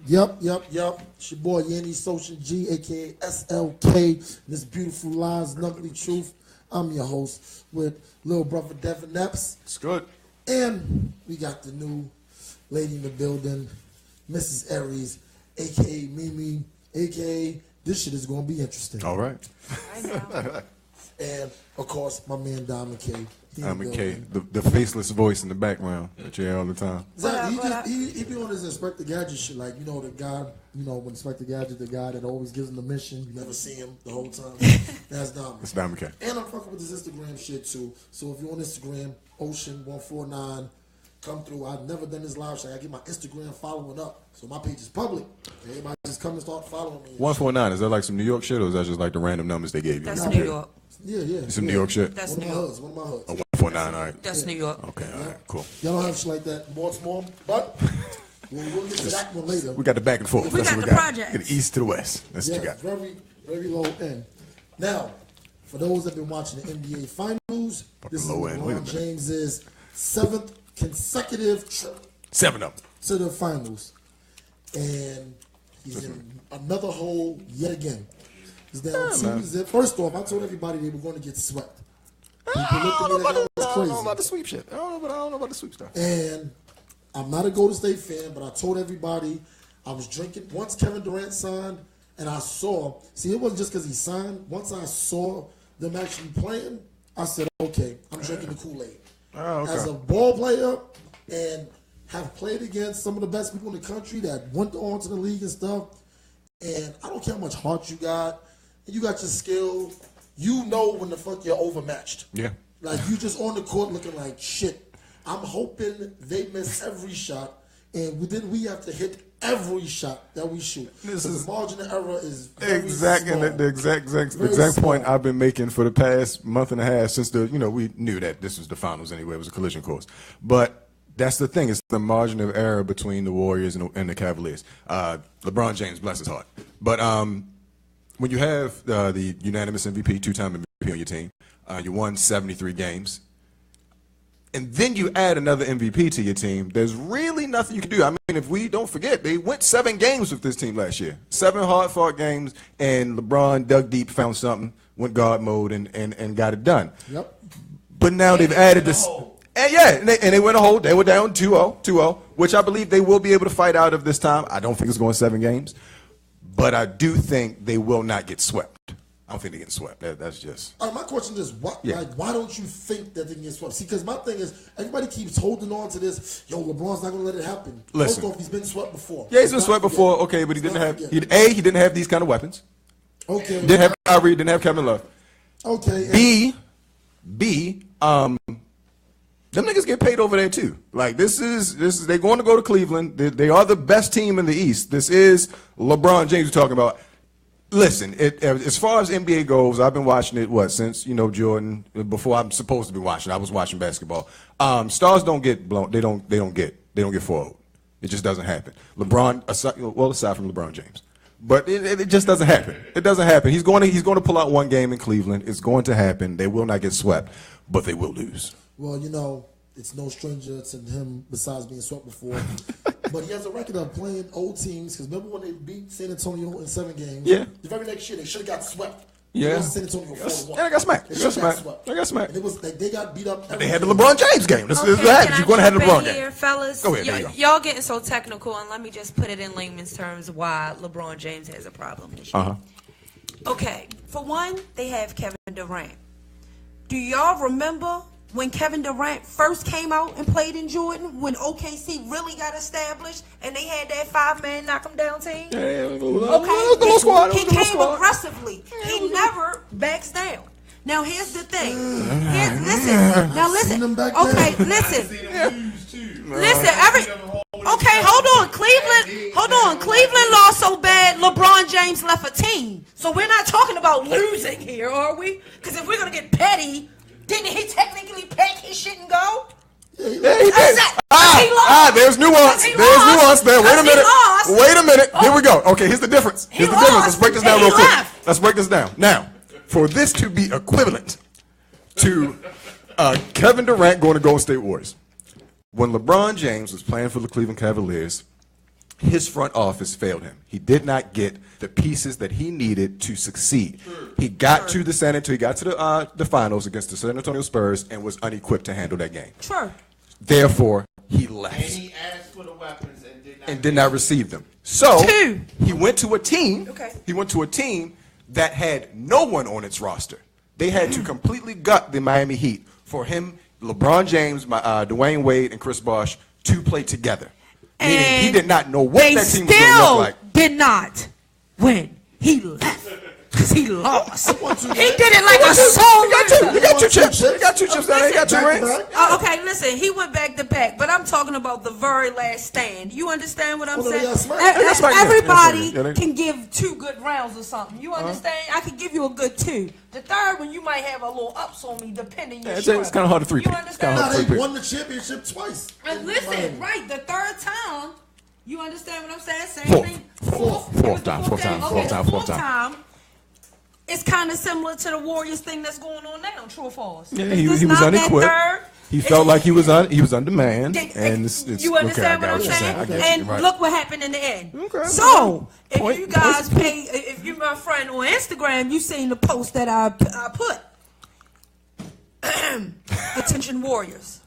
Yep. It's your boy Yanni Social G, aka SLK. This beautiful lies, nuggly truth. I'm your host with little brother Devin Epps. It's good. And we got the new lady in the building, Mrs. Aries, aka Mimi, aka this shit is gonna be interesting. All right. And of course, my man Diamond K. Diamond K, the faceless voice in the background that you hear all the time. He be on his Inspector Gadget shit, like, you know, the guy, you know, when Inspector Gadget, the guy that always gives him the mission, you never see him the whole time. That's Diamond. It's Diamond K. And I'm fucking with his Instagram shit too. So if you're on Instagram, Ocean149, come through. I've never done this live shit. I get my Instagram following up, so my page is public. Everybody just come and start following me. 149, is that like some New York shit, or is that just like the random numbers they gave you? That's New York. Yeah. Some New York shit? That's One New of my York. hoods. One of my hoods. Oh, 149, all right. That's New York. Okay, all right, cool. Y'all don't have shit like that in Baltimore, but we'll get to that one later. We got the back and forth. We That's got what the projects. Get the east to the west. That's what you got. Very, very low end. Now, for those that have been watching the NBA Finals, this is low end. Wait a LeBron minute. James's 7th consecutive trip 7 of them. to the finals. And he's in another hole yet again. He's down 2-0. First off, I told everybody they were going to get swept. People looked at me like that was I don't crazy. know about the sweep shit. I don't know about the sweep stuff. And I'm not a Golden State fan, but I told everybody I was drinking. Once Kevin Durant signed, and I saw, see, it wasn't just because he signed. Once I saw them actually playing, I said, okay, I'm drinking the Kool-Aid. Oh, okay. As a ball player and have played against some of the best people in the country that went on to the league and stuff, and I don't care how much heart you got, and you got your skill, you know when the fuck you're overmatched. Yeah. Like, you just on the court looking like shit. I'm hoping they miss every shot, and we have to hit every shot that we shoot. The margin of error is very small. And the exact Very point small. I've been making for the past month and a half since we knew that this was the finals anyway. It was a collision course. But that's the thing. It's the margin of error between the Warriors and the Cavaliers. LeBron James, bless his heart. But when you have the unanimous MVP, 2-time MVP on your team, you won 73 games, and then you add another MVP to your team, there's really nothing you can do. I mean, if we don't forget, they went 7 games with this team last year. 7 hard-fought games, and LeBron dug deep, found something, went guard mode, and got it done. Yep. But now they've added this. And they went a hole. They were down 2-0, which I believe they will be able to fight out of this time. I don't think it's going 7 games. But I do think they will not get swept. I don't think they get swept. That's just. My question is, why don't you think that they can get swept? See, because my thing is, everybody keeps holding on to this. Yo, LeBron's not going to let it happen. Listen. First off, he's been swept before. Yeah, he's been swept before. Okay, but he didn't have. He didn't have these kind of weapons. Okay. Didn't have Kyrie. Didn't have Kevin Love. Okay. Them niggas get paid over there too. Like this is they're going to go to Cleveland. They are the best team in the East. This is LeBron James we're talking about. Listen, as far as NBA goes, I've been watching it since Jordan. Before I'm supposed to be watching, I was watching basketball. Stars don't get blown. They don't get foiled. It just doesn't happen. LeBron, aside from LeBron James, but it just doesn't happen. It doesn't happen. He's going to pull out one game in Cleveland. It's going to happen. They will not get swept, but they will lose. Well, it's no stranger to him besides being swept before. But he has a record of playing old teams. Because remember when they beat San Antonio in 7 games? Yeah. The very next year, they should have got swept. Yeah. San Antonio 4-1. Yeah, they got smacked. They They got got smacked. They got smacked. And it was they got beat up. They had the LeBron James game. This is what happens. You're going to have the LeBron game. Fellas, Go ahead. There you go. y'all getting so technical, and let me just put it in layman's terms why LeBron James has a problem this year. Okay, for one, they have Kevin Durant. Do y'all remember when Kevin Durant first came out and played in Jordan, when OKC really got established and they had that 5-man knock 'em down team? He came aggressively. He never backs down. Now here's the thing. Listen. Okay, listen. Okay, hold on. Cleveland lost so bad, LeBron James left a team. So we're not talking about losing here, are we? Because if we're gonna get petty, didn't he technically pack his shit and go? Yeah, he did. There's nuance. There's nuance there. Wait a minute. Here we go. Okay, here's the difference. Let's break this down real quick. Let's break this down. Now, for this to be equivalent to Kevin Durant going to Golden State Warriors, when LeBron James was playing for the Cleveland Cavaliers, his front office failed him. He did not get the pieces that he needed to succeed. He got to the the finals against the San Antonio Spurs and was unequipped to handle that game. Sure. Therefore, he left. And he asked for the weapons and did not receive them. So Two. he went to a team. Okay. He went to a team that had no one on its roster. They had to completely gut the Miami Heat for him, LeBron James, Dwayne Wade, and Chris Bosh to play together. Meaning he did not know what that team was going to look like. Did not win. He left because he lost. He did it like a soul. He got two chips. He got two chips down there. He got 2 rings. Okay, listen. He went back to back, but I'm talking about the very last stand. You understand what I'm saying? Everybody can give 2 good rounds or something. You understand? I can give you a good 2. The third one, you might have a little ups on me, depending. It's kind of hard to 3-peat. You understand? They won the championship twice. And listen, right, the third time, you understand what I'm saying? Same thing. Fourth time. It's kind of similar to the Warriors thing that's going on now. True or false? Yeah, he was unequipped. He felt like he was on demand. And you understand what I'm saying? And look what happened in the end. Okay. So, if you guys if you're my friend on Instagram, you seen the post that I put. Attention Warriors.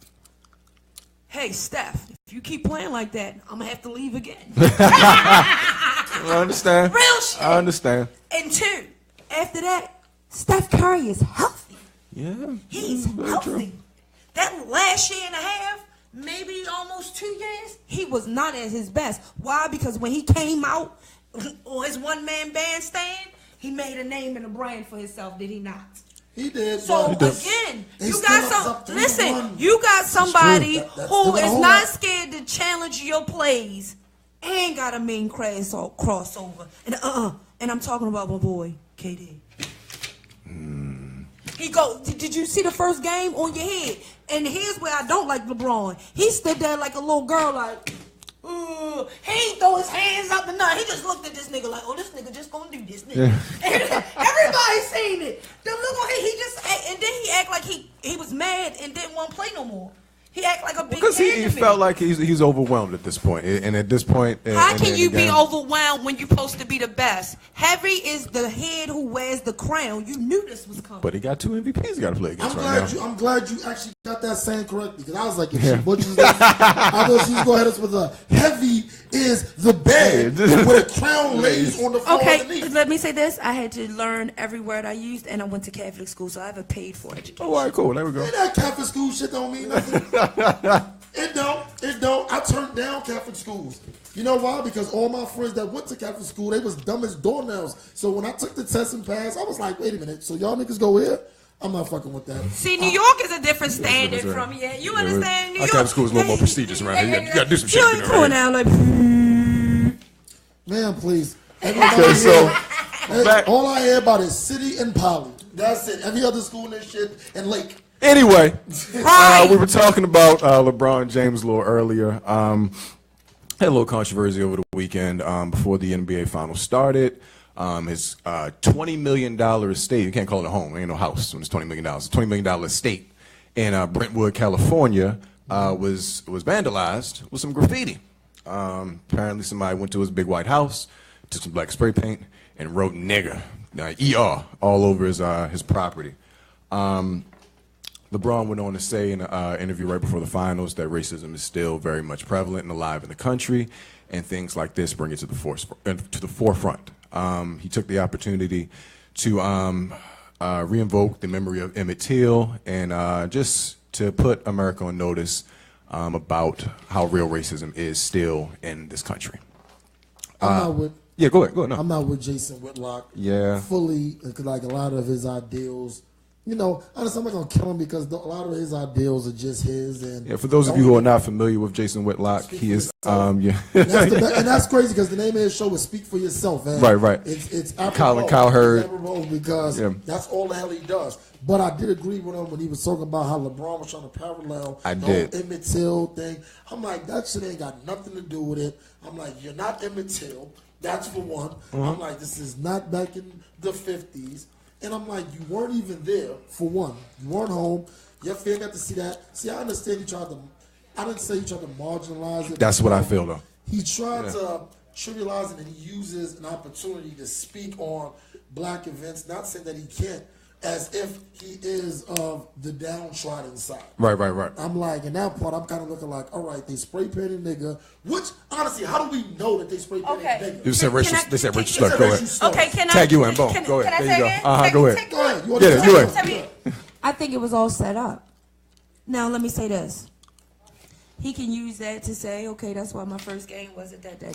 Hey, Steph, if you keep playing like that, I'm going to have to leave again. I understand. Real shit. I understand. And 2, after that, Steph Curry is healthy. Yeah. He's healthy. True. That last year and a half, maybe almost 2 years, he was not at his best. Why? Because when he came out on his one-man bandstand, he made a name and a brand for himself, did he not? He did. So again, you got somebody who is not scared to challenge your plays and got a mean crossover. And I'm talking about my boy KD. He did you see the first game on your head? And here's where I don't like LeBron. He stood there like a little girl, like, he ain't throw his hands up and nothing. He just looked at this nigga like, oh, this nigga just gonna do this, nigga. Everybody seen it. Then look on him, and then he act like he was mad and didn't want to play no more. He act like a big because he felt like he's overwhelmed at this point. And at this point, how can you be overwhelmed when you're supposed to be the best? Harry is the head who wears the crown. You knew this was coming. But he got 2 MVPs. He got to play against I'm glad you actually got that saying correct, because I was like, if she butchers that, I thought she was going to hit us with a heavy is the bed with a crown lays on the floor underneath. Let me say this. I had to learn every word I used, and I went to Catholic school, so I have a paid for education. Oh, all right, cool. There we go. And that Catholic school shit don't mean nothing. It don't. I turned down Catholic schools. You know why? Because all my friends that went to Catholic school, they was dumb as doornails. So when I took the test and passed, I was like, wait a minute. So y'all niggas go here? I'm not fucking with that. See, New York is a different standard from here. You understand? New York. Catholic school is a little more prestigious around here. You got to do some shit. You ain't going out like, man, please. All I hear about is City and Poly. That's it. Every other school in this shit and Lake. Anyway, we were talking about LeBron James a little earlier. Had a little controversy over the weekend before the NBA Finals started. His $20 million estate, you can't call it a home, ain't no house when it's $20 million. It's $20 million estate in Brentwood, California was vandalized with some graffiti. Apparently somebody went to his big white house, took some black spray paint, and wrote nigger, ER, all over his property. LeBron went on to say in an interview right before the finals that racism is still very much prevalent and alive in the country, and things like this bring it to the forefront. He took the opportunity to re-invoke the memory of Emmett Till and just to put America on notice about how real racism is still in this country. Yeah, go ahead. No. I'm not with Jason Whitlock. Yeah. Fully, like a lot of his ideals. You know, honestly, I'm not going to kill him because a lot of his ideals are just his. And yeah, for those of you who are not familiar with Jason Whitlock, he is, and that's crazy because the name of his show is Speak for Yourself. And right. It's Colin Cowherd. Because that's all the hell he does. But I did agree with him when he was talking about how LeBron was trying to parallel the whole Emmett Till thing. I'm like, that shit ain't got nothing to do with it. I'm like, you're not Emmett Till. That's for one. Mm-hmm. I'm like, this is not back in the 50s. And I'm like, you weren't even there, for one. You weren't home. Your fan got to see that. See, I understand you tried to, I didn't say you tried to marginalize it. That's what I feel, though. he tried to trivialize it, and he uses an opportunity to speak on black events, not saying that he can't, as if he is of the downtrodden side. Right. I'm like, in that part, I'm kind of looking like, all right, they spray painted nigga. Which, honestly, how do we know that they spray painted nigga? You said racial. They said racial slur. Go ahead. Okay, can I tag you in? Boom. Go ahead. There you go. Go ahead. Go ahead. Get it. You in? I think it was all set up. Now let me say this. He can use that to say, okay, that's why my first game wasn't that day,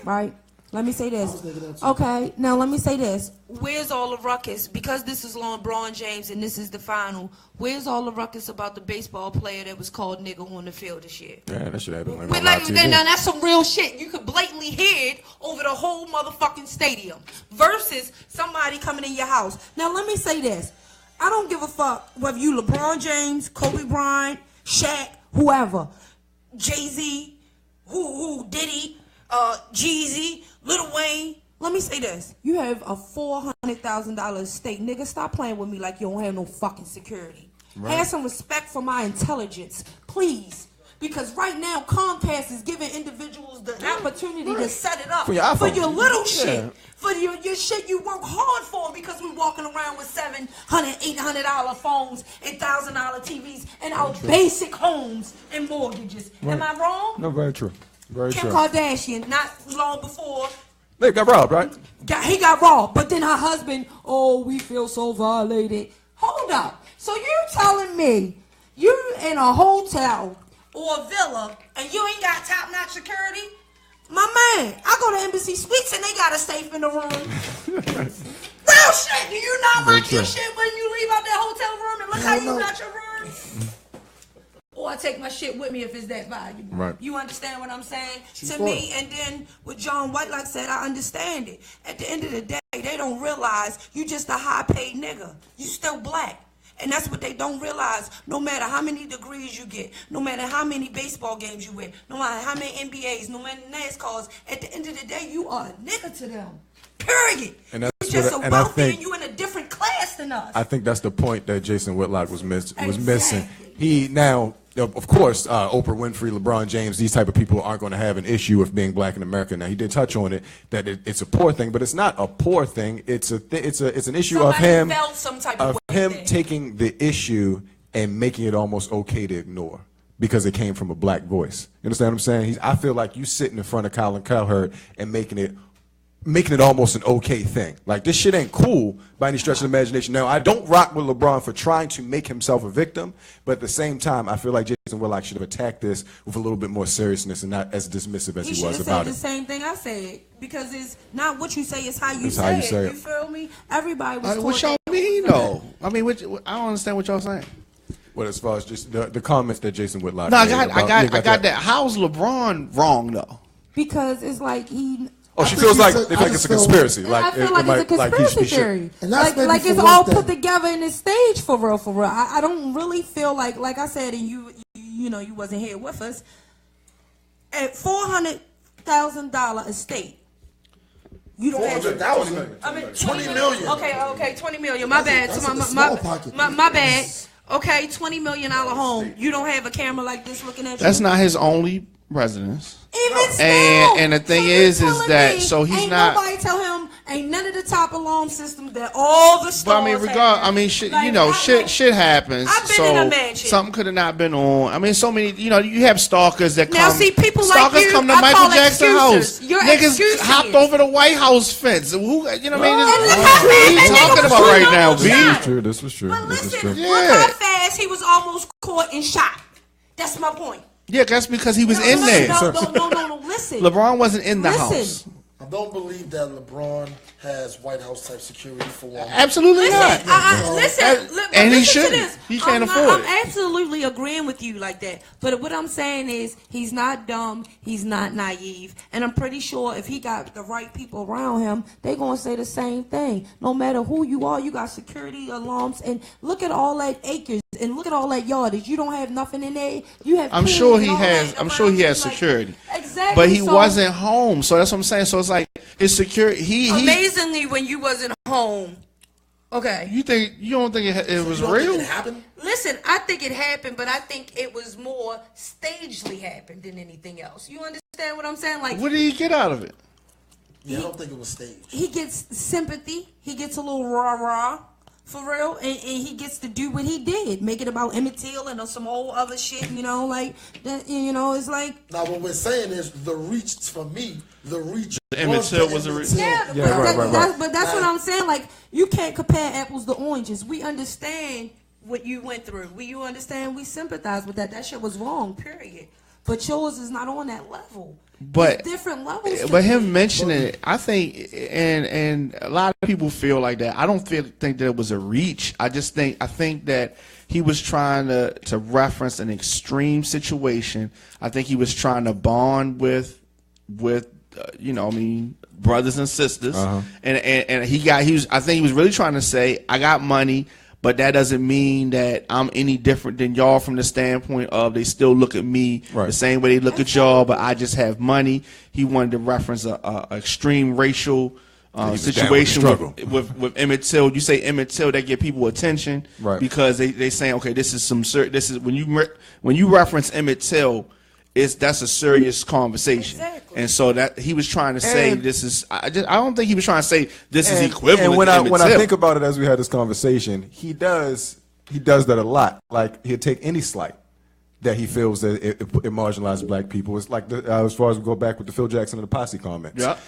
right? Let me say this. Okay, now let me say this. Where's all the ruckus? Because this is LeBron James and this is the final. Where's all the ruckus about the baseball player that was called nigga on the field this year? Yeah, that should happen. Now that's some real shit. You could blatantly hear it over the whole motherfucking stadium versus somebody coming in your house. Now let me say this. I don't give a fuck whether you LeBron James, Kobe Bryant, Shaq, whoever, Jay-Z, who Diddy, Jeezy, Lil Wayne. Let me say this. You have a $400,000 estate. Nigga, stop playing with me like you don't have no fucking security. Right. Have some respect for my intelligence, please. Because right now, Comcast is giving individuals the opportunity to set it up for your little shit. For your shit you work hard for, because we walking around with $700, $800 phones and $1,000 TVs in our basic homes and mortgages. Right. Am I wrong? No, very true. Very Kim true. Kardashian, not long before. They got robbed, right? He got robbed, but then her husband, we feel so violated. Hold up. So you're telling me you're in a hotel or a villa and you ain't got top-notch security? My man, I go to Embassy Suites and they got a safe in the room. Real shit. Do you not lock your shit when you leave out that hotel room and look how you got your room? Or I take my shit with me if it's that valuable. Right. You understand what I'm saying? To me, and then with John White, like I said, I understand it. At the end of the day, they don't realize you just a high-paid nigga. You still black. And that's what they don't realize. No matter how many degrees you get, no matter how many baseball games you win, no matter how many NBAs, no matter NASCARs, at the end of the day, you are a nigga to them. Period. And that's you're just a wealthy and you in a different class than us. I think that's the point that Jason Whitlock was missing. He now, of course, Oprah Winfrey, LeBron James, these type of people aren't going to have an issue with being black in America. Now he did touch on it that it's a poor thing, but it's not a poor thing. It's an issue Somebody of him felt some type of way taking the issue and making it almost okay to ignore because it came from a black voice. You understand what I'm saying? I feel like you sitting in front of Colin Cowherd and making it almost an okay thing. Like, this shit ain't cool by any stretch of the imagination. Now, I don't rock with LeBron for trying to make himself a victim, but at the same time, I feel like Jason Whitlock should have attacked this with a little bit more seriousness and not as dismissive as he was about it. He should have said the same thing I said, because it's not what you say, it's how you It's say how you it. say it. You feel me? Everybody was What y'all mean, though? I mean, I don't understand what y'all saying. Well, as far as just the comments that Jason Whitlock No, I made got that. How's LeBron wrong, though? Because it's like he... Oh, she feels like it's a conspiracy. I feel like it's a conspiracy theory. And that's like it's all put together in this stage for real, for real. I don't really feel like I said, and you know, you wasn't here with us. At $400,000 estate, you don't have $400,000. I mean, 20 million. Okay, 20 million. My bad. That's in the small pocket. My bad. Okay, $20 million home. You don't have a camera like this looking at you. That's not his only residence. Even still, and the thing is that so he's ain't not. Nobody tell him ain't none of the top alarm systems that all the stores. But I mean, shit. Like, shit happens. I've been in a mansion. Something could have not been on. I mean, so many. You have stalkers that come. Now, see, people like stalkers you, come to I Michael call Jackson's excuses. house. You're Niggas excusing hopped it. over the White House fence. Who? You know what I mean? And What are you talking about right now, B? This was true. But This was listen, true. look how fast he was almost caught and shot. That's my point. Yeah, that's because he was in there. No, listen. LeBron wasn't in the house. I don't believe that LeBron has White House type security for one. Absolutely not. And he shouldn't. He can't afford it. I'm absolutely agreeing with you like that. But what I'm saying is he's not dumb. He's not naive. And I'm pretty sure if he got the right people around him, they're going to say the same thing. No matter who you are, you got security alarms. And look at all that acres. And look at all that yardage. You don't have nothing in there. You have. I'm sure he has security. Exactly. But he wasn't home, so that's what I'm saying. So it's like his security. Amazingly, when you wasn't home, Okay. You don't think it was You don't real? think it happened? Listen, I think it happened, but I think it was more stagely happened than anything else. You understand what I'm saying? Like, What did he get out of it? Yeah, I don't think it was staged. he gets sympathy. He gets a little rah-rah. For real, and he gets to do what he did, make it about Emmett Till and some whole other shit, like that. It's like Now what we're saying is the reach for me. The reach. Emmett Till was a reach. yeah, but that's what I'm saying. Like you can't compare apples to oranges. We understand what you went through. You understand. We sympathize with that. That shit was wrong. Period. But yours is not on that level. But there's different levels. But him mentioning it, I think, and a lot of people feel like that. I don't think that it was a reach. I think that he was trying to reference an extreme situation. I think he was trying to bond with brothers and sisters. And I think he was really trying to say, I got money. But that doesn't mean that I'm any different than y'all from the standpoint of they still look at me the same way they look at y'all, but I just have money. He wanted to reference a extreme racial situation with Emmett Till. You say Emmett Till, that get people attention because they saying, okay, this is when you reference Emmett Till, that's a serious conversation. Exactly. And so that he was trying to say this is I don't think he was trying to say this is equivalent. And when I think about it as we had this conversation, he does that a lot. Like he'll take any slight that he feels that it marginalizes black people. It's like as far as we go back with the Phil Jackson and the Posse comments. Yeah.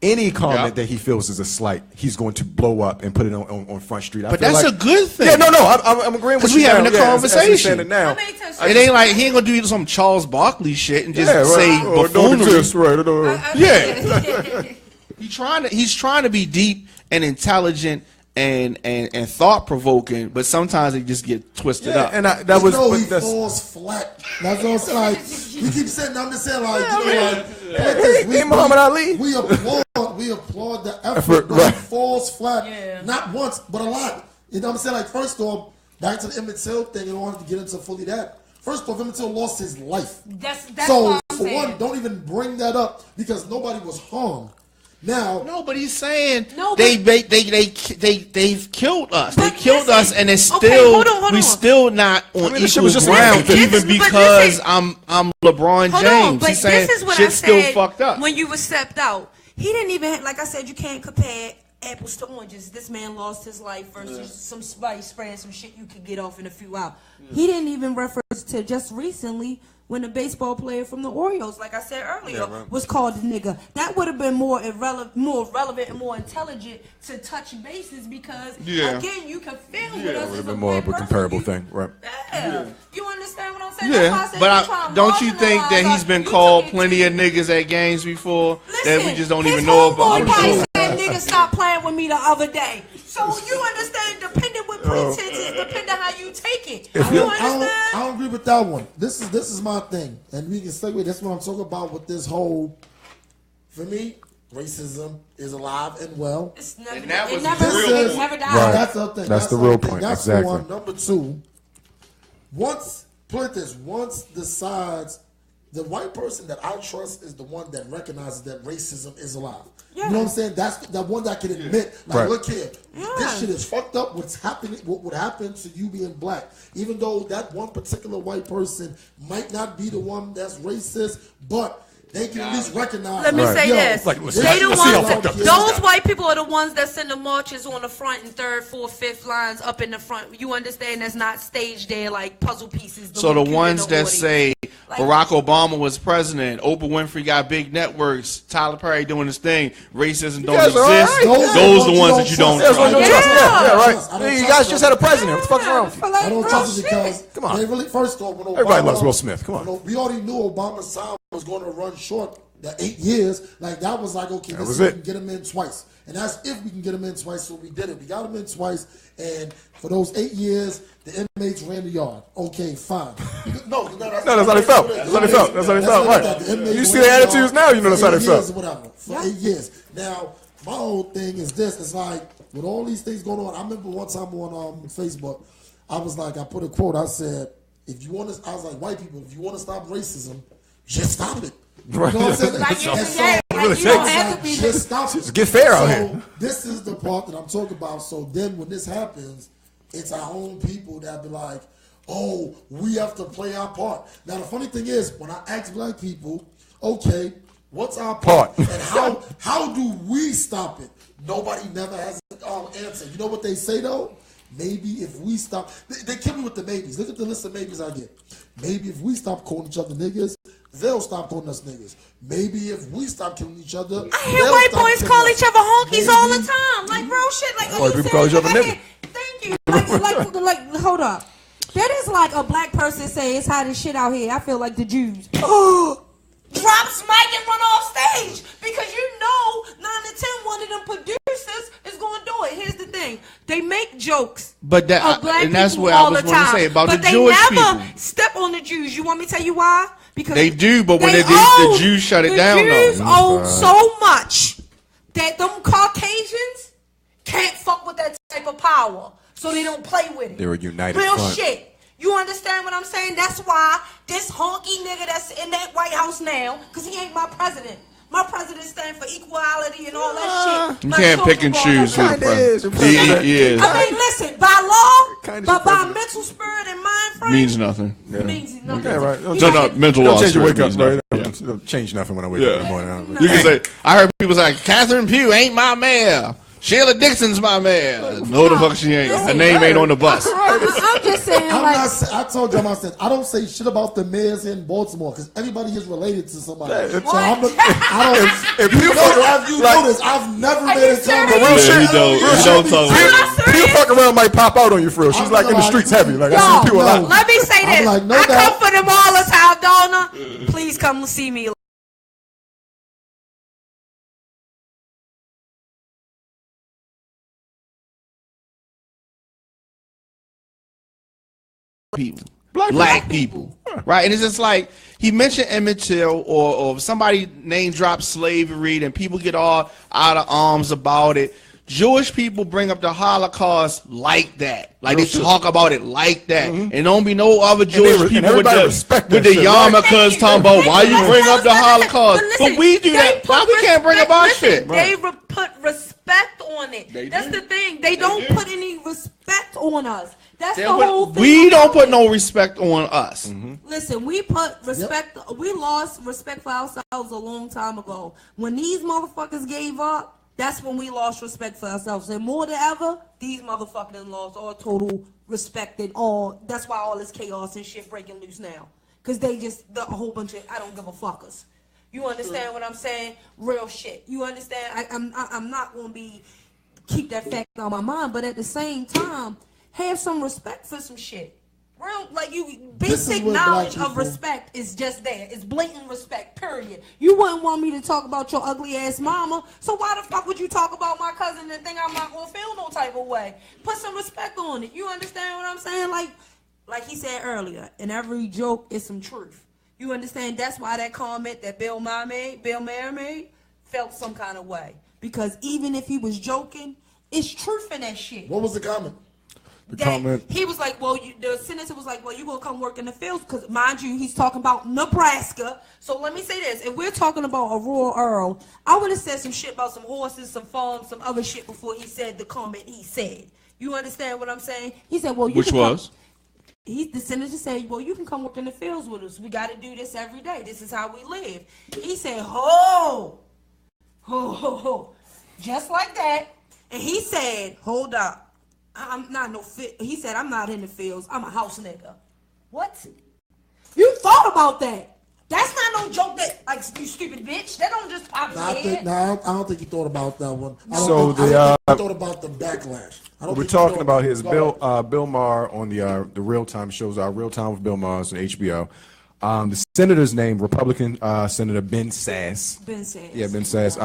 Any comment that he feels is a slight, he's going to blow up and put it on Front Street. But that's a good thing. Yeah, no, I'm agreeing with you. Because we having a conversation. As now. It ain't like he ain't gonna do some Charles Barkley shit and just say buffoonery. He's trying to be deep and intelligent and thought provoking, but sometimes they just get twisted up. And that was he falls flat. That's what it's like. We keep saying, I'm just saying, Muhammad Ali. We applaud the effort, but he falls flat. Not once, but a lot. You know what I'm saying? Like, first off, back to the Emmett Till thing, and I wanted to get into fully that. First off, Emmett Till lost his life. That's so, what I'm for saying. one, don't even bring that up because nobody was harmed. Now, nobody's saying they've killed us. They killed us, and it's still we still not on equal ground. Even because I'm LeBron James. He's saying shit's still fucked up. When you were stepped out, he didn't even like I said. You can't compare apples to oranges. This man lost his life versus somebody spraying some shit you could get off in a few hours. He didn't even reference to just recently when a baseball player from the Orioles, like I said earlier, was called a nigga. That would have been more relevant and more intelligent to touch bases because, again, you can feel with us. It would have been more of a comparable thing, right? You understand what I'm saying? Yeah, but don't you think that he's been called plenty of niggas at games before that we just don't even know about? Nigga stopped playing with me the other day. So you understand, depending what pretense, depending how you take it. You understand? I don't agree with that one. This is my thing, and we can segue. That's what I'm talking about with this whole. For me, racism is alive and well. It's never, and that was it never died. Right. That's the thing. That's the real point. That's exactly. one. Number two, once decides. The white person that I trust is the one that recognizes that racism is alive. Yeah. You know what I'm saying? That's the one that can admit, like, look here, this shit is fucked up. What's happening? What would happen to you being black? Even though that one particular white person might not be the one that's racist, but they can at least recognize. Let me say this: they the ones. Those white people are the ones that send the marches on the front and third, fourth, fifth lines up in the front. You understand? That's not staged there like puzzle pieces. So the ones that say Barack Obama was president, Oprah Winfrey got big networks, Tyler Perry doing his thing, racism don't exist. Right. Those are the ones that you don't trust. Right. You guys just had a president. What the fuck's wrong? I don't trust it because come on. They really first off when Obama, everybody loves Will Smith. Come on. We already knew Obama's time was going to run short. The 8 years, like that was like okay, we can get him in twice, and that's if we can get him in twice. So we did it. We got him in twice, and for those 8 years, the inmates ran the yard. Okay, fine. No, that's how they felt. That's how they felt. That's how they felt. Right. You see the attitudes now. You know that's how they felt. Whatever. For 8 years. Now, my whole thing is this. It's like with all these things going on. I remember one time on Facebook, I was like, I put a quote. I said, if you want to, I was like, white people, if you want to stop racism, just stop it. Right. You know what I'm saying? all it you don't takes. have to be Just stop it. Just get fair out So, here. this is the part that I'm talking about. So then when this happens, it's our own people that be like, oh, we have to play our part. Now, the funny thing is, when I ask black people, okay, what's our part? And how do we stop it? Nobody never has an answer. You know what they say, though? Maybe if we stop, they kill me with the maybes. Look at the list of maybes I get. Maybe if we stop calling each other niggas, they'll stop calling us niggas. Maybe if we stop killing each other, I hear white boys call each other honkies all the Maybe. time, like real shit. Like, White people call each other nigga. Thank you. Like, hold up. That is like a black person say it's hot as shit out here. I feel like the Jews. Drops mic and run off stage because you know 9 to 10 one of them producers is going to do it. Here's the thing: they make jokes, But that, of black and that's people what I all was the going to time. say about but the Jewish they never people. step on the Jews. You want me to tell you why? Because They do, but when they the Jews shut it down, the Jews though. own so much that them Caucasians can't fuck with that type of power, so they don't play with it. They're a united Real front. shit. You understand what I'm saying? That's why this honky nigga that's in that White House now, because he ain't my president. My president stand for equality and all that shit. You My can't pick children and brought choose up- who the Kinda is your president. president. He is. I mean, listen, by law, Kinda but your by president. mental spirit and mind frame, Means nothing. means nothing. Yeah, right. He No, got- no, mental Don't law. change your spirit wake up, means right? nothing. Don't change nothing when I wake up in the morning. You can say, I heard people say, Catherine Pugh ain't my mayor. Sheila Dixon's my mayor. No, the fuck she ain't. Her name ain't on the bus. I'm just saying, I'm like, not. I told you, I said I don't say shit about the mayors in Baltimore because everybody is related to somebody. So I don't. If you You know this. I've never been in serious? trouble. real shit, He don't talk about it. People fuck around might pop out on you for real. She's like in the streets heavy. Like I see people a lot. Let me say I'm this. like, no I doubt. come for them all the time, Donna. Please come see me. People. Black people. Right? And it's just like, he mentioned Emmett Till or somebody name drop slavery, and people get all out of arms about it. Jewish people bring up the Holocaust like that. Like they talk about it like that. And don't be no other Jewish and people with everybody respect the that shit, right? yarmulkes talking about why you bring up the Holocaust. But we do that. Why we can't bring up our shit? They put respect on it. That's the thing. They don't put any respect on us. That's the whole thing. We don't put no respect on us. listen, we put respect. We lost respect for ourselves a long time ago. When these motherfuckers gave up, that's when we lost respect for ourselves. And more than ever, these motherfuckers lost all total respect and all. That's why all this chaos and shit breaking loose now. Because they just, a whole bunch of, I don't give a fuckers. You understand what I'm saying? Real shit. You understand? I'm not going to be, keep that fact on my mind. But at the same time, have some respect for some shit. Real, like you, basic what knowledge black of people- respect is just there. It's blatant respect, period. You wouldn't want me to talk about your ugly ass mama, so why the fuck would you talk about my cousin and think I'm not gonna feel no type of way? Put some respect on it. You understand what I'm saying? Like he said earlier, in every joke is some truth. You understand? That's why that comment that Bill Maher made, felt some kind of way. Because even if he was joking, it's truth in that shit. What was the comment? That he was like, well, the senator was like, well, you gonna come work in the fields, because mind you, he's talking about Nebraska. So let me say this: if we're talking about Aurora Earl, I would have said some shit about some horses, some farms, some other shit before he said the comment he said. You understand what I'm saying? He said, well, you Which can was? the senator said, well, you can come work in the fields with us. We got to do this every day. This is how we live. He said, ho, just like that. And he said, hold up. I'm not no fit. He said, I'm not in the fields. I'm a house nigga. What? You thought about that. That's not no joke that, like, you stupid bitch. That don't just pop in your head. I don't think he thought about that one. I So think he thought about the backlash. I don't We're think he talking thought about his Go ahead. Bill Maher on the real time shows, Real Time with Bill Maher on HBO. The senator's name, Republican Senator Ben Sass. Ben Sass. Yeah, Ben Sass.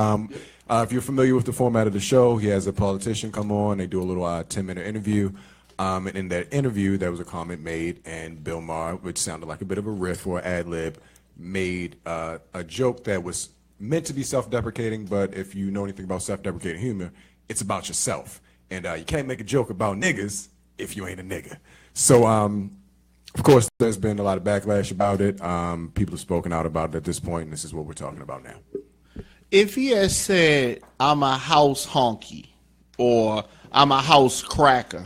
If you're familiar with the format of the show, he has a politician come on. They do a little 10-minute interview. And in that interview, there was a comment made, and Bill Maher, which sounded like a bit of a riff or ad lib, made a joke that was meant to be self-deprecating, but if you know anything about self-deprecating humor, it's about yourself. And you can't make a joke about niggas if you ain't a nigga. So, of course, there's been a lot of backlash about it. People have spoken out about it at this point, and this is what we're talking about now. If he had said, "I'm a house honky," or "I'm a house cracker,"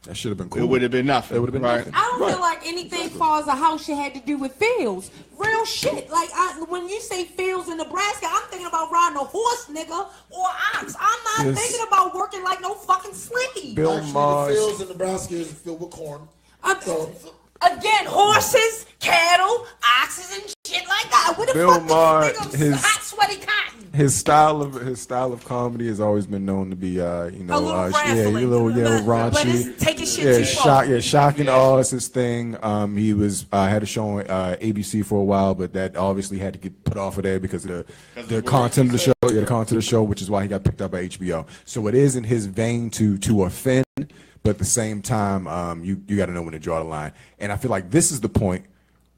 that should have been cool. it would have been nothing. It would have been right. nothing. I don't feel like anything far as a house shit had to do with fields. Real shit. Like when you say fields in Nebraska, I'm thinking about riding a horse, nigga, or ox. I'm not thinking about working like no fucking slave. Bill Actually, Maher. the fields in Nebraska is filled with corn. Again, horses, cattle, oxen, and shit like that. What the Bill fuck Maher, do you think of his- hot, sweaty cotton? His style of comedy has always been known to be, A little a little raunchy. But it's taking shit too far. Shocking awe is his thing. He was had a show on ABC for a while, but that obviously had to get put off of there because of the content of the show. Yeah, the content of the show, which is why he got picked up by HBO. So it is in his vein to offend, but at the same time, you got to know when to draw the line. And I feel like this is the point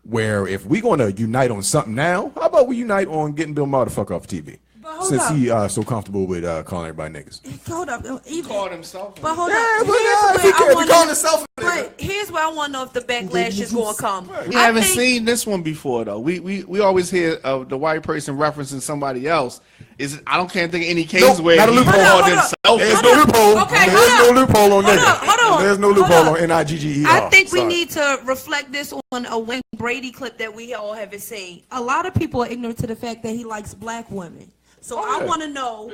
where if we're going to unite on something now, how about we unite on getting Bill Maher the fuck off TV? hold Since up. he so comfortable with calling everybody niggas. Hold up. Even, Called himself. but hold Yeah, up. but Here's if he where I can't wanna- call himself a nigga. But here's where I want to know if the backlash is going to come. We I haven't think- seen this one before though. We always hear of the white person referencing somebody else. Can't think of any cases where not a he loophole. called Hold up, himself. There's no loophole. Okay, There's hold no up. loophole on Hold niggas. up, hold on. There's no Hold loophole up. on NIGGER. I think we Sorry. need to reflect this on a Wayne Brady clip that we all haven't seen. A lot of people are ignorant to the fact that he likes black women. So I yeah. want to know.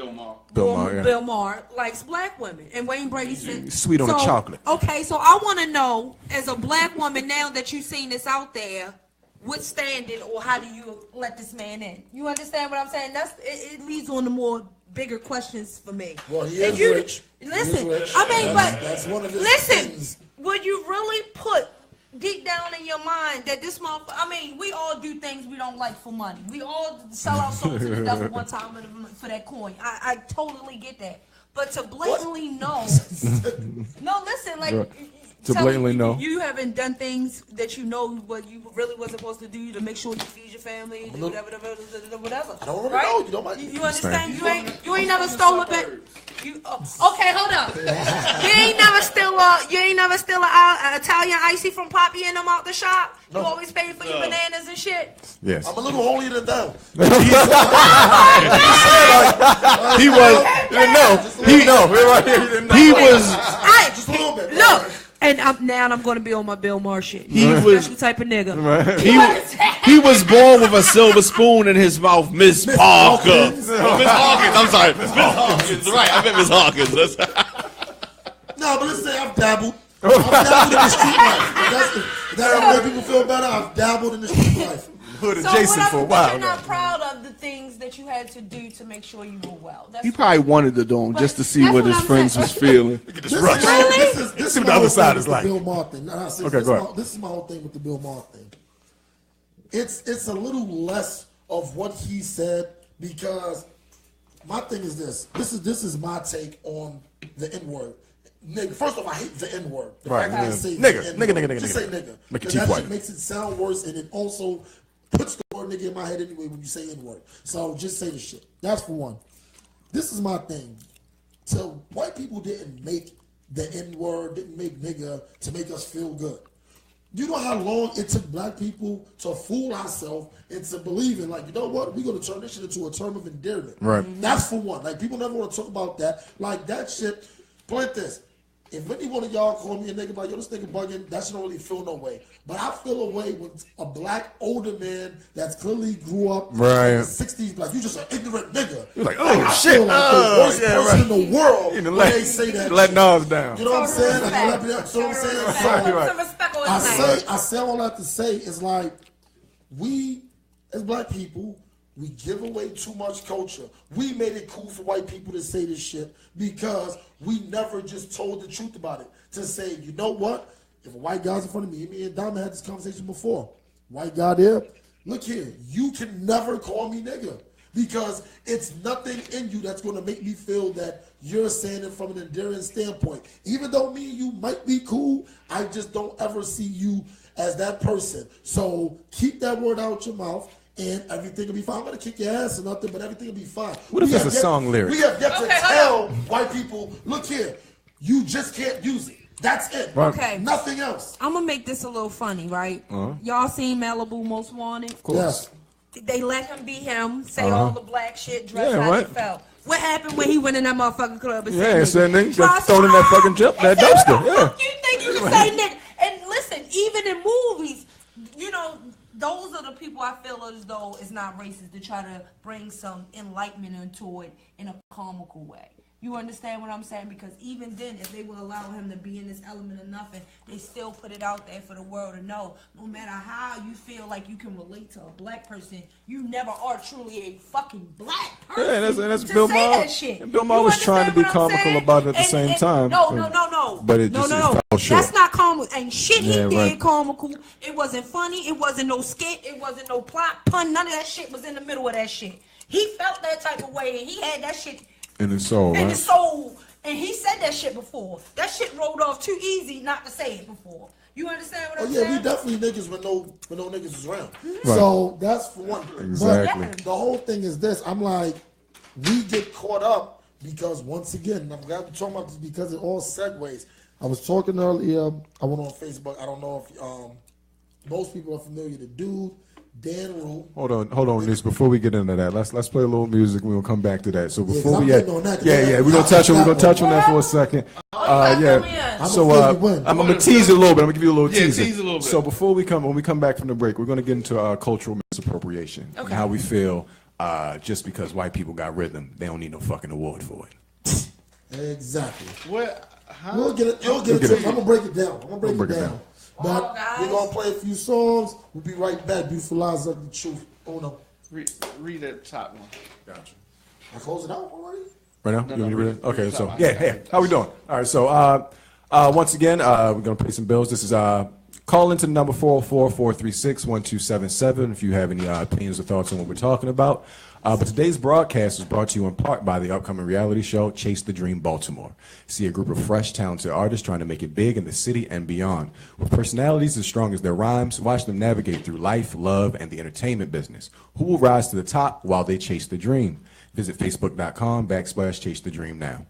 Bill Maher, yeah. Bill Maher likes black women, and Wayne Brady said Sweet on the chocolate. Okay, so I want to know, as a black woman, now that you've seen this out there, what standard or how do you let this man in? You understand what I'm saying? It leads on to more bigger questions for me. Well, he If is you- rich. He is Listen, rich. I mean, That's one of his Listen, things. would you really put deep down in your mind that this motherfucker, I mean, we all do things we don't like for money. We all sell our souls to the devil one time for that coin. I totally get that. But to blatantly know, no, listen, like, Right. To tell me blatantly know. you haven't done things that you know what you really wasn't supposed to do to make sure you feed your family, whatever. I don't really Right? know. You know my. You understand? You ain't never stole a bag. Okay, hold up. You ain't never steal a Italian icy from Poppy and them out the shop. You always pay for your bananas and shit. Yes. I'm a little holier than thou. He was he was Just a little bit. Look, and I'm going to be on my Bill Maher shit. He I'm a was- special type of nigga. he was born with a silver spoon in his mouth, Miss Parker. Hawkins. Oh, Miss Hawkins. I'm sorry, Miss Hawkins. Right, I meant Miss Hawkins. No, but let's say I've dabbled. I've dabbled in the street life. If that's how make people feel better, I've dabbled in the street life. Hood So adjacent for a while. you're not now. proud of the things that you had to do to make sure you were well. That's He probably wanted to do them just to see That's what what his I'm friends saying. was feeling. This is my See what the other side is with like. the Bill Maher thing. No, seriously, Okay, go ahead. This is my whole thing with the Bill Maher thing. It's a little less of what he said because my thing is this. This is my take on the N word. Nigga, first off, I hate the N word. The Right, fact that I yeah. say Nigga, the N-word. nigga, Just nigga. say nigga. Make it 'Cause cheap that white. shit makes it sound worse, and it also puts the word nigga in my head anyway when you say N word. So just say the shit. That's for one. This is my thing. So white people didn't make the N word, didn't make nigga to make us feel good. You know how long it took black people to fool ourselves into believing, like, you know what, we're going to turn this shit into a term of endearment. Right. That's for one. Like, people never want to talk about that. Like, that shit, point this. If any one of y'all call me a nigga, like, yo, this nigga bugging, that shit don't really feel no way. But I feel a way when a black older man that's clearly grew up Right. in the 60s, like, you just an ignorant nigga. You're like, I oh shit. feel like the worst person in the world You when let, they say that let shit. Nas down. You know what I'm saying? Like, you know what I'm saying? So, Right. some respect on his name. I say all I have to say is like, we as black people, we give away too much culture. We made it cool for white people to say this shit because we never just told the truth about it. To say, you know what? If a white guy's in front of me, me and Diamond had this conversation before. White guy there, look here, you can never call me nigga because it's nothing in you that's going to make me feel that you're saying it from an endearing standpoint. Even though me and you might be cool, I just don't ever see you as that person. So keep that word out your mouth and everything will be fine. I'm going to kick your ass or nothing, but everything will be fine. What if We it's have a yet- song lyric? We have yet to Okay, hold tell white people, look here, you just can't use it. That's it. Right. Okay. Nothing else. I'm gonna make this a little funny, right? Y'all seen Malibu Most Wanted? Of course. Yes. They let him be him, say all the black shit, dress Yeah, how right. he felt. What happened when he went in that motherfucking club and Yeah, said and nigga? said nigga, got thrown in that fucking jump, that dumpster. Yeah. Fuck you think you can say nigga? And listen, even in movies, you know, those are the people I feel as though it's not racist to try to bring some enlightenment into it in a comical way. You understand what I'm saying? Because even then, if they will allow him to be in this element of nothing, they still put it out there for the world to know. No matter how you feel like you can relate to a black person, you never are truly a fucking black person. Yeah, that's to Bill say Maher. that shit. And Bill Maher was trying to be comical about it at the same time. No. But it just fell short. That's not comical. And shit he Yeah, did right. comical. It wasn't funny. It wasn't no skit. It wasn't no plot, pun. None of that shit was in the middle of that shit. He felt that type of way, and he had that shit In his soul, in right? his soul. And he said that shit before. That shit rolled off too easy not to say it before. You understand what Oh I'm yeah, saying? we definitely niggas when no niggas is around. Right. So that's for one. Exactly. But the whole thing is this. I'm like, we get caught up because once again, I'm glad we're talking about this because it all segues. I was talking earlier. I went on Facebook. I don't know if most people are familiar. The dude Dan Rule. Hold on, Nish. Before we get into that, let's play a little music. We're gonna come back to that. So before I'm we getting on that, 'cause we're gonna touch on that for a second. So I'm gonna tease it a little bit. I'm gonna give you a little teaser. tease a little bit. So before when we come back from the break, we're gonna get into cultural misappropriation and how we feel just because white people got rhythm, they don't need no fucking award for it. Exactly. What? How? We'll get it. I'm gonna break it down. I'm gonna break it down. But we're gonna play a few songs. We'll be right back. Beautiful Lies of the Truth. Oh no. Read that top one. Gotcha. I close it out already? Right now? You want me to read it? Okay, read so it. yeah, how we doing? All right, so once again, we're gonna pay some bills. This is call into the number 404-436-1277 if you have any opinions or thoughts on what we're talking about. But today's broadcast is brought to you in part by the upcoming reality show, Chase the Dream Baltimore. See a group of fresh, talented artists trying to make it big in the city and beyond. With personalities as strong as their rhymes, watch them navigate through life, love, and the entertainment business. Who will rise to the top while they chase the dream? Visit facebook.com/Chase the Dream now.